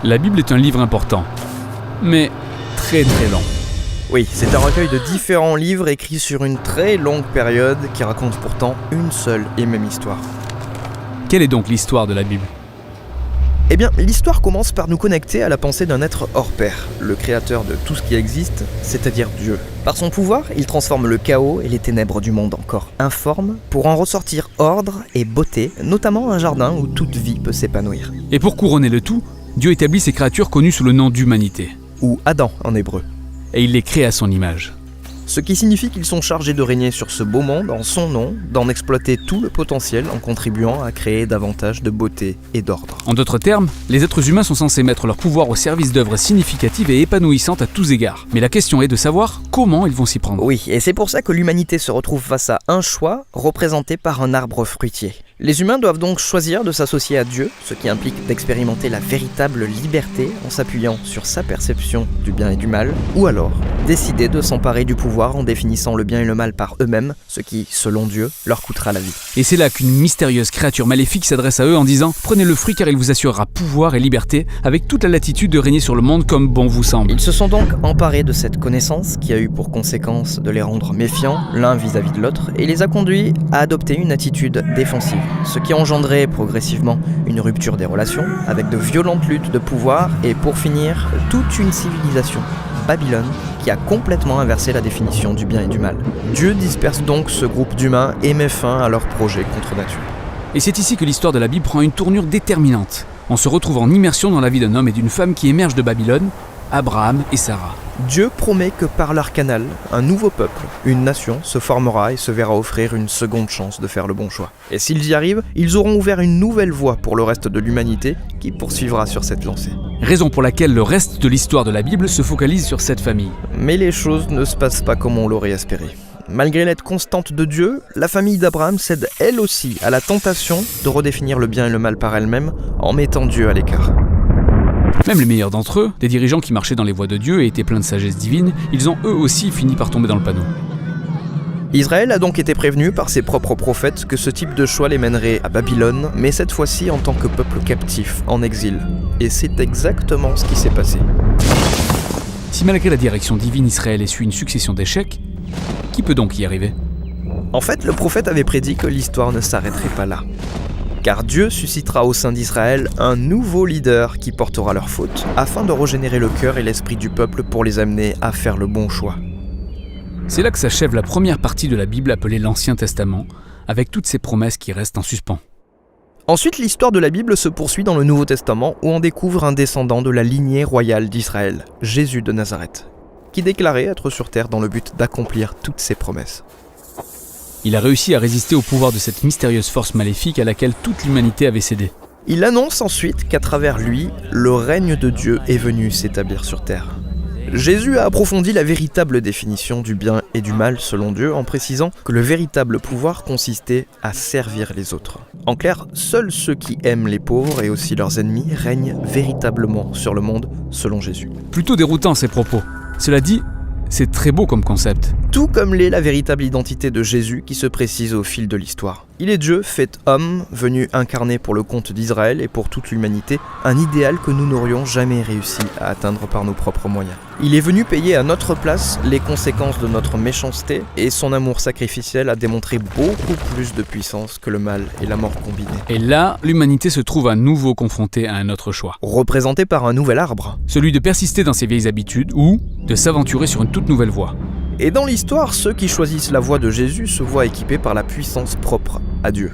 La Bible est un livre important, mais très long. Oui, c'est un recueil de différents livres écrits sur une très longue période qui racontent pourtant une seule et même histoire. Quelle est donc l'histoire de la Bible ? Eh bien, l'histoire commence par nous connecter à la pensée d'un être hors pair, le créateur de tout ce qui existe, c'est-à-dire Dieu. Par son pouvoir, il transforme le chaos et les ténèbres du monde encore informe pour en ressortir ordre et beauté, notamment un jardin où toute vie peut s'épanouir. Et pour couronner le tout, Dieu établit ses créatures connues sous le nom d'humanité. Ou Adam en hébreu. Et il les crée à son image. Ce qui signifie qu'ils sont chargés de régner sur ce beau monde en son nom, d'en exploiter tout le potentiel en contribuant à créer davantage de beauté et d'ordre. En d'autres termes, les êtres humains sont censés mettre leur pouvoir au service d'œuvres significatives et épanouissantes à tous égards. Mais la question est de savoir comment ils vont s'y prendre. Oui, et c'est pour ça que l'humanité se retrouve face à un choix représenté par un arbre fruitier. Les humains doivent donc choisir de s'associer à Dieu, ce qui implique d'expérimenter la véritable liberté en s'appuyant sur sa perception du bien et du mal, ou alors décider de s'emparer du pouvoir en définissant le bien et le mal par eux-mêmes, ce qui, selon Dieu, leur coûtera la vie. Et c'est là qu'une mystérieuse créature maléfique s'adresse à eux en disant « Prenez le fruit car il vous assurera pouvoir et liberté, avec toute la latitude de régner sur le monde comme bon vous semble. » Ils se sont donc emparés de cette connaissance qui a eu pour conséquence de les rendre méfiants l'un vis-à-vis de l'autre et les a conduits à adopter une attitude défensive, ce qui a engendré progressivement une rupture des relations avec de violentes luttes de pouvoir et pour finir, toute une civilisation, Babylone, qui a complètement inversé la définition du bien et du mal. Dieu disperse donc ce groupe d'humains et met fin à leur projet contre nature. Et c'est ici que l'histoire de la Bible prend une tournure déterminante. On se retrouve en immersion dans la vie d'un homme et d'une femme qui émergent de Babylone, Abraham et Sarah. Dieu promet que par leur canal, un nouveau peuple, une nation, se formera et se verra offrir une seconde chance de faire le bon choix. Et s'ils y arrivent, ils auront ouvert une nouvelle voie pour le reste de l'humanité qui poursuivra sur cette lancée. Raison pour laquelle le reste de l'histoire de la Bible se focalise sur cette famille. Mais les choses ne se passent pas comme on l'aurait espéré. Malgré l'aide constante de Dieu, la famille d'Abraham cède elle aussi à la tentation de redéfinir le bien et le mal par elle-même en mettant Dieu à l'écart. Même les meilleurs d'entre eux, des dirigeants qui marchaient dans les voies de Dieu et étaient pleins de sagesse divine, ils ont eux aussi fini par tomber dans le panneau. Israël a donc été prévenu par ses propres prophètes que ce type de choix les mènerait à Babylone, mais cette fois-ci en tant que peuple captif, en exil. Et c'est exactement ce qui s'est passé. Si malgré la direction divine, Israël essuie une succession d'échecs, qui peut donc y arriver ? En fait, le prophète avait prédit que l'histoire ne s'arrêterait pas là. Car Dieu suscitera au sein d'Israël un nouveau leader qui portera leurs fautes, afin de régénérer le cœur et l'esprit du peuple pour les amener à faire le bon choix. C'est là que s'achève la première partie de la Bible appelée l'Ancien Testament, avec toutes ces promesses qui restent en suspens. Ensuite, l'histoire de la Bible se poursuit dans le Nouveau Testament où on découvre un descendant de la lignée royale d'Israël, Jésus de Nazareth, qui déclarait être sur terre dans le but d'accomplir toutes ses promesses. Il a réussi à résister au pouvoir de cette mystérieuse force maléfique à laquelle toute l'humanité avait cédé. Il annonce ensuite qu'à travers lui, le règne de Dieu est venu s'établir sur terre. Jésus a approfondi la véritable définition du bien et du mal selon Dieu en précisant que le véritable pouvoir consistait à servir les autres. En clair, seuls ceux qui aiment les pauvres et aussi leurs ennemis règnent véritablement sur le monde selon Jésus. Plutôt déroutant ces propos. Cela dit, c'est très beau comme concept. Tout comme l'est la véritable identité de Jésus qui se précise au fil de l'histoire. Il est Dieu, fait homme, venu incarner pour le compte d'Israël et pour toute l'humanité, un idéal que nous n'aurions jamais réussi à atteindre par nos propres moyens. Il est venu payer à notre place les conséquences de notre méchanceté et son amour sacrificiel a démontré beaucoup plus de puissance que le mal et la mort combinés. Et là, l'humanité se trouve à nouveau confrontée à un autre choix. Représenté par un nouvel arbre. Celui de persister dans ses vieilles habitudes ou de s'aventurer sur une toute nouvelle voie. Et dans l'histoire, ceux qui choisissent la voie de Jésus se voient équipés par la puissance propre à Dieu.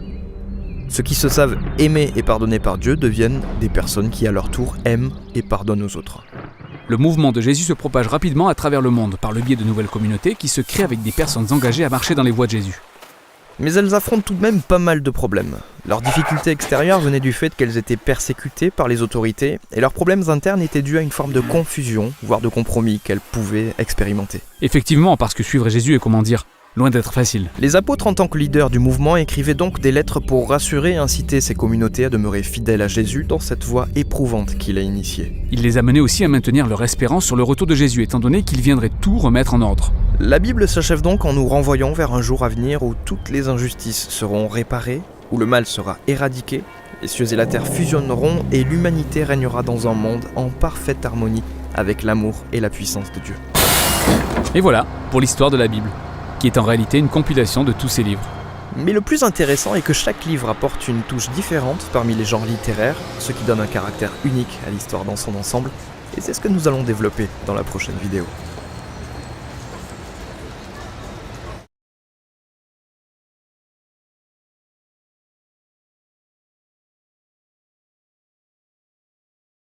Ceux qui se savent aimer et pardonner par Dieu deviennent des personnes qui à leur tour aiment et pardonnent aux autres. Le mouvement de Jésus se propage rapidement à travers le monde par le biais de nouvelles communautés qui se créent avec des personnes engagées à marcher dans les voies de Jésus. Mais elles affrontent tout de même pas mal de problèmes. Leurs difficultés extérieures venaient du fait qu'elles étaient persécutées par les autorités et leurs problèmes internes étaient dus à une forme de confusion, voire de compromis qu'elles pouvaient expérimenter. Effectivement, parce que suivre Jésus est, loin d'être facile. Les apôtres, en tant que leaders du mouvement, écrivaient donc des lettres pour rassurer et inciter ces communautés à demeurer fidèles à Jésus dans cette voie éprouvante qu'il a initiée. Il les amenait aussi à maintenir leur espérance sur le retour de Jésus, étant donné qu'il viendrait tout remettre en ordre. La Bible s'achève donc en nous renvoyant vers un jour à venir où toutes les injustices seront réparées, où le mal sera éradiqué, les cieux et la terre fusionneront et l'humanité régnera dans un monde en parfaite harmonie avec l'amour et la puissance de Dieu. Et voilà pour l'histoire de la Bible, qui est en réalité une compilation de tous ces livres. Mais le plus intéressant est que chaque livre apporte une touche différente parmi les genres littéraires, ce qui donne un caractère unique à l'histoire dans son ensemble, et c'est ce que nous allons développer dans la prochaine vidéo.